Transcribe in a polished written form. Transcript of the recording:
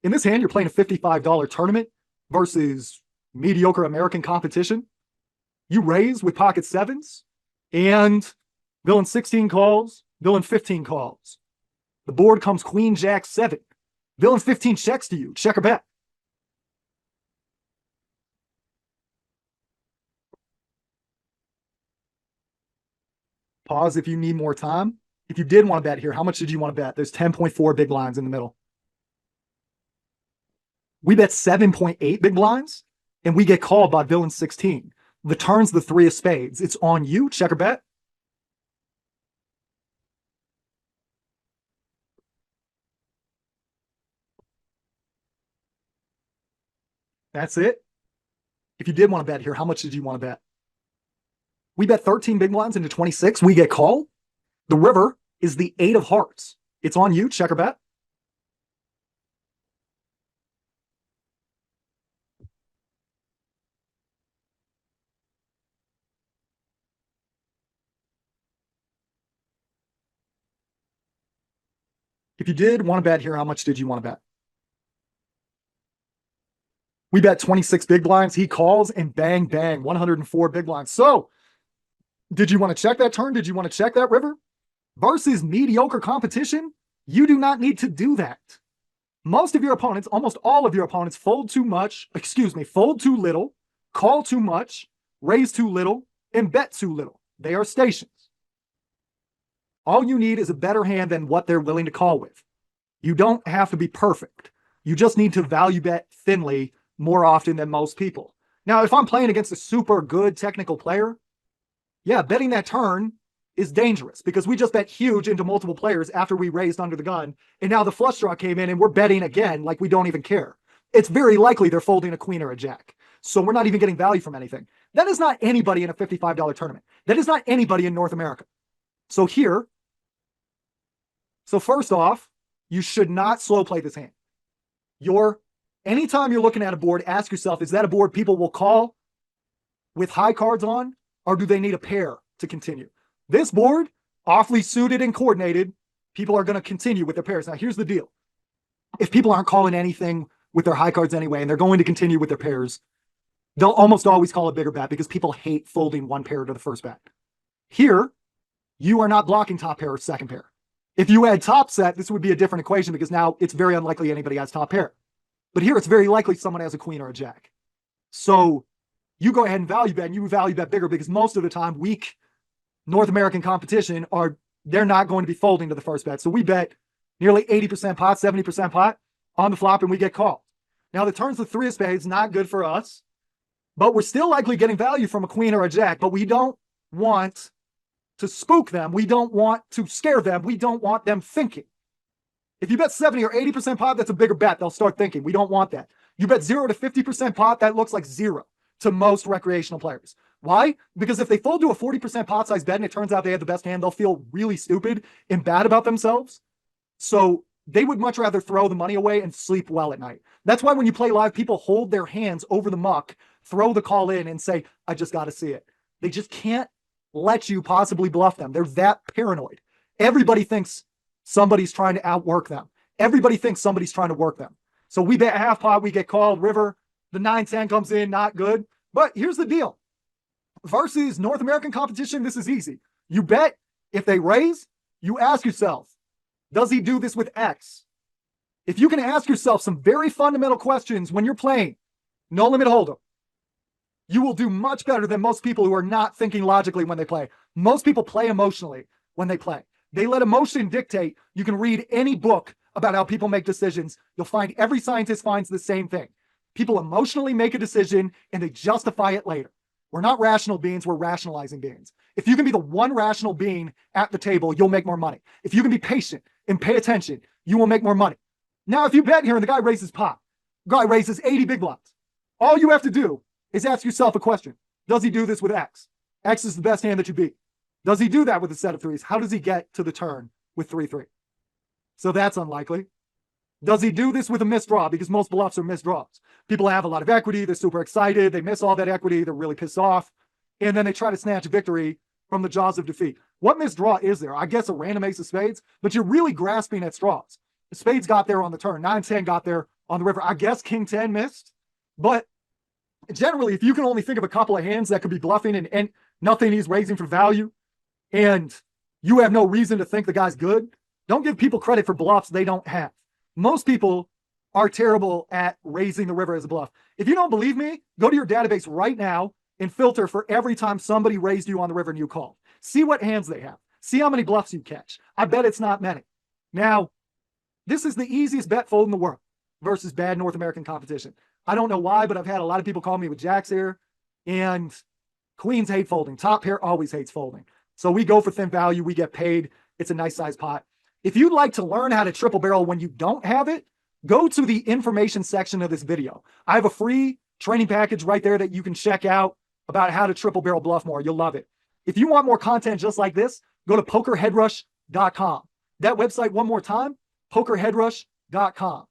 In this hand, you're playing a $55 tournament versus mediocre American competition. You raise with pocket sevens, and villain 16 calls, villain 15 calls. The board comes queen, jack, 7. Villain 15 checks to you. Check or bet. Pause if you need more time. If you did want to bet here, how much did you want to bet? There's 10.4 big blinds in the middle. We bet 7.8 big blinds, and we get called by villain 16. The turn's the 3 of spades. It's on you. Check or bet. That's it. If you did want to bet here, how much did you want to bet? We bet 13 big blinds into 26. We get called. The river is the 8 of hearts. It's on you. Check or bet. If you did want to bet here, how much did you want to bet? We bet 26 big blinds. He calls, and bang, bang, 104 big blinds. So, did you want to check that turn? Did you want to check that river? Versus mediocre competition, you do not need to do that. Most of your opponents, almost all of your opponents, fold too little, call too much, raise too little, and bet too little. They are stations. All you need is a better hand than what they're willing to call with. You don't have to be perfect. You just need to value bet thinly more often than most people. Now, if I'm playing against a super good technical player, yeah, betting that turn is dangerous because we just bet huge into multiple players after we raised under the gun, and now the flush draw came in and we're betting again like we don't even care. It's very likely they're folding a queen or a jack. So we're not even getting value from anything. That is not anybody in a $55 tournament. That is not anybody in North America. So first off, you should not slow play this hand. Anytime you're looking at a board, ask yourself, is that a board people will call with high cards on, or do they need a pair to continue? This board, awfully suited and coordinated, people are going to continue with their pairs. Now, here's the deal. If people aren't calling anything with their high cards anyway, and they're going to continue with their pairs, they'll almost always call a bigger bet because people hate folding one pair to the first bet. Here, you are not blocking top pair or second pair. If you had top set, this would be a different equation because now it's very unlikely anybody has top pair. But here it's very likely someone has a queen or a jack. So you go ahead and value bet, and you value bet bigger because most of the time weak North American competition they're not going to be folding to the first bet. So we bet nearly 80% pot, 70% pot on the flop, and we get called. Now the turn's the 3 of spades, not good for us, but we're still likely getting value from a queen or a jack, but we don't want to spook them. We don't want to scare them. We don't want them thinking. If you bet 70 or 80% pot, that's a bigger bet. They'll start thinking. We don't want that. You bet 0 to 50% pot, that looks like 0 to most recreational players. Why? Because if they fold to a 40% pot size bet and it turns out they have the best hand, they'll feel really stupid and bad about themselves. So they would much rather throw the money away and sleep well at night. That's why when you play live, people hold their hands over the muck, throw the call in, and say, I just got to see it. They just can't let you possibly bluff them. They're that paranoid. Everybody thinks somebody's trying to outwork them. Everybody thinks somebody's trying to work them. So we bet half pot, we get called. River, the 9-10 comes in, not good. But here's the deal. Versus North American competition, this is easy. You bet. If they raise, you ask yourself, does he do this with X? If you can ask yourself some very fundamental questions when you're playing No Limit Hold'em, you will do much better than most people who are not thinking logically when they play. Most people play emotionally when they play. They let emotion dictate. You can read any book about how people make decisions. You'll find every scientist finds the same thing. People emotionally make a decision and they justify it later. We're not rational beings, we're rationalizing beings. If you can be the one rational being at the table, you'll make more money. If you can be patient and pay attention, you will make more money. Now, if you bet here and the guy raises pot, the guy raises 80 big blinds, all you have to do is ask yourself a question. Does he do this with X? X is the best hand that you beat. Does he do that with a set of threes? How does he get to the turn with 3-3? So that's unlikely. Does he do this with a missed draw? Because most bluffs are missed draws. People have a lot of equity. They're super excited. They miss all that equity. They're really pissed off. And then they try to snatch victory from the jaws of defeat. What missed draw is there? I guess a random ace of spades, but you're really grasping at straws. The spades got there on the turn. 9-10 got there on the river. I guess King 10 missed, but generally, if you can only think of a couple of hands that could be bluffing and nothing he's raising for value, and you have no reason to think the guy's good, don't give people credit for bluffs they don't have. Most people are terrible at raising the river as a bluff. If you don't believe me, go to your database right now and filter for every time somebody raised you on the river and you called. See what hands they have. See how many bluffs you catch. I bet it's not many. Now, this is the easiest bet fold in the world versus bad North American competition. I don't know why, but I've had a lot of people call me with jacks here, and queens hate folding. Top pair always hates folding. So we go for thin value. We get paid. It's a nice size pot. If you'd like to learn how to triple barrel when you don't have it, go to the information section of this video. I have a free training package right there that you can check out about how to triple barrel bluff more. You'll love it. If you want more content just like this, go to pokerheadrush.com. That website one more time, pokerheadrush.com.